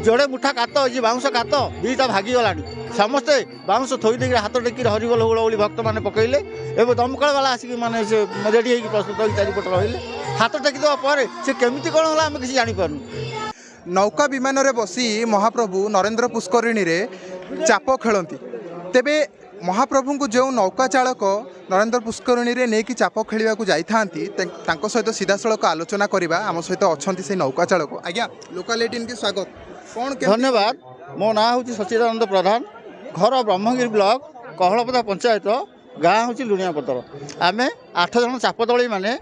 जोड़े मुठा कात ये बाउंस कात दुईटा भागीगला समस्ते बाउंस थोईदे हाथ टेक हरिबोल हुड़हुड़ी भक्त मैंने पकड़े एवं दमकल वाला आसिक माने रेडी होगी प्रस्तुत हो चारिपट रही हाथ टेकदेवा पर से केमी कौन है आम किसी जापरू। नौका विमान रे बसी महाप्रभु नरेंद्र पुष्करिणी रे चाप खेलती तेबे महाप्रभु को जो नौका चालक नरेंद्र पुष्करिणी रे नेकी चाप खेलिया सहित सीधा सड़क आलोचना करवा आम सहित अच्छा से नौका चालक आज्ञा लोकाल 18 के स्वागत कौन धन्यवाद। मो ना हूँ सचिदानंद प्रधान घर ब्रह्मगिरी ब्लॉक कहलपदा पंचायत गाँ हूँ लुणियापतर आम 8 जन चापदली मैंने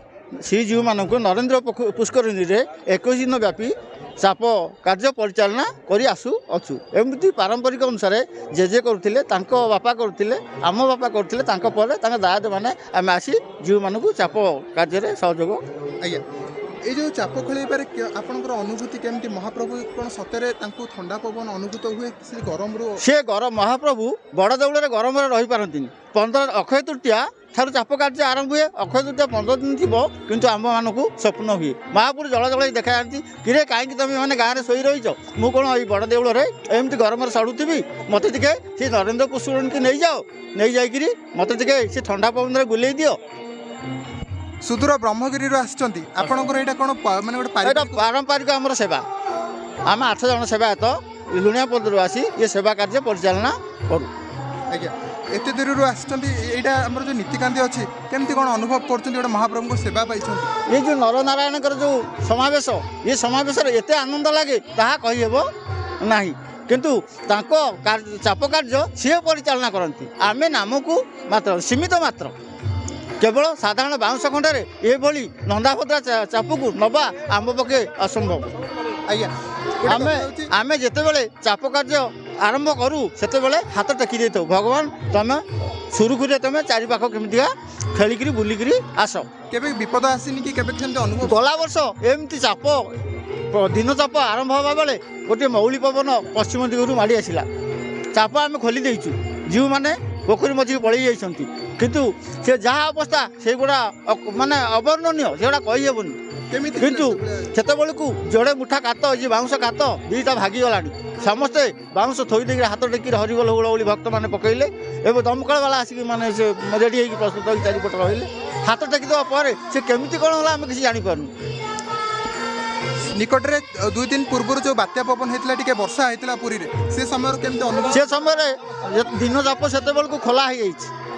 श्रीजीव मानक नरेंद्र पुष्करिणी रे 21 दिन व्यापी चाप कार्य परिचालना करी आसु अच्छु एमती पारंपरिक अनुसार जेजे करुले बापा करुले आम बापा करुले दायद मैंने आम आसी जीव मानक चाप कार्य सहयोग आज्ञा ये जो चाप खेल आपंकर अनुभूति केमती महाप्रभु कौन सतरे ठंडा पवन अनुभूत हुए से गरम से गरम महाप्रभु बड़ देउल गरम रही पारती 15 अक्षय तृतीया ठार चाप कार्य आरंभ हुए अक्षय तृतीया 15 दिन थी किंतु आम मानक स्वप्न हुए महापुर जल जल देखा कि कहीं तुम मैंने गाँव में शोई रही मु कौन ये बड़ देउल एमती गरम सड़ुथी मत टे से नरेंद्र पुष्करिणी की नहीं जाओ नहीं जाकि मत टे से ठंडा पवन बुले दियो। सुदूर ब्रह्मगिरी आपणकर यहाँ कौन माने पारंपरिक आमर सेवा आम 8 जन सेवायत लुणियापदर आसी ये सेवा कार्य परिचालना करूँ। आज्ञा एत दूर आमर जो नीतिकांति अच्छी केमती कौन अनुभव कर महाप्रभु को सेवा पाई ये जो नर नारायण जो समावेश ये समावेश एत आनंद लगे ताहा कहीहेब ना किंतु चाप कार्य सी परिचालना करती आम नाम को मात्र सीमित मात्र केवल साधारण बाउंस खंडारे ये नंदाभद्रा चाप को नवा आम पक्षे असंभव। आज्ञा आम जिते चाप कार्य आरंभ करूँ से हाथ टेकी दे भगवान तुम सुरुखुरी तुम चारिपाख केमितिका खेलिकी बुलिकी आस केबे विपद आसीनी कि केबे अनुभव गला वर्ष एमती चाप दिन चाप आरंभ हवा बेले गोटे मौली पवन पश्चिम दिगरू माड़ी आसला चाप आम खोली देचु जीव माने पोखरी मझी पलि जाइछंती किंतु से जहाँ अवस्था से गुड़ा माने अवर्णनीय सेगुड़ा कहीहेबनी किंतु सेतबेल को जोड़े मुठा कात ये बाउंस कात दुईटा भागीगला समस्ते बाउंस थोईदे हाथ टेक हरिबोल हुड़हुड़ी भक्त मैंने पकड़े एवं दमकल वाला आसिक माने रेडी होगी प्रस्तुत हो चारिपट रही हाथ टेकदेवा पर से केमी कौन है आम किसी जापरू। निकटरे 2 दिन पूर्व जो बात्या पवन होता टे वर्षा होता पुरी से समय केमती अनुभव से समय दिन चाप से को खोला हो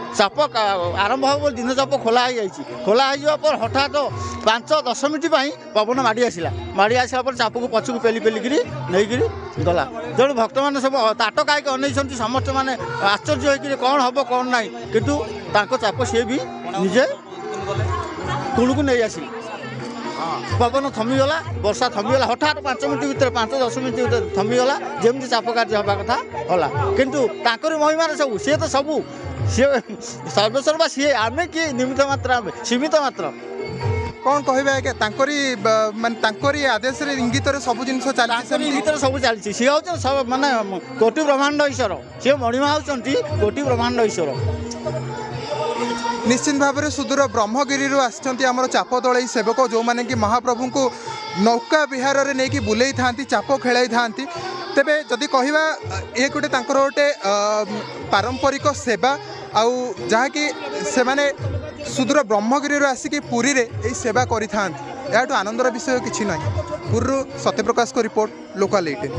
चाप आरंभ हो दिन चाप खोला हो पर हठात 5-10 मिनिट पवन माड़ी आसला पर चाप को पछक पेली पेलिकी नहीं गला तेणु भक्त मैंने सब ताट कहीं अनेक समस्त मैंने आश्चर्य होकर कौन हम कौन ना किंतु चाप सी भी निजे कूल को नहीं आसिले पवन थमीगला वर्षा थमीगला हठात 5 मिनिट भितर 5-10 मिनिट भितर थमीगला जमी चाप कार्य हवा कथा है किंतु महिमार सब सी तो सबू सी सर्वेश्वर सी आम किए निमित्त मात्र सीमित मात्र कौन कहे आदेश इंगित सब जिन इंगित सब चलती सी हूँ सब माने कोटि ब्रह्मांड ईश्वर सी मणिमा होती कोटि ब्रह्मांड ईश्वर। निश्चित भाव में सुदूर ब्रह्मगिरी आम चाप दल सेवक जो मैंने कि महाप्रभु को नौका विहार में नहीं बुले था चाप खेल था तेरे जदि कहवा ये गोटे गोटे पारंपरिक सेवा आउ जहाँकि से माने सुदूर ब्रह्मगिरी आसिक पुरी रे यही सेवा करें आनंदर विषय किसी ना। पुरी सत्यप्रकाश को रिपोर्ट लोकाल 18।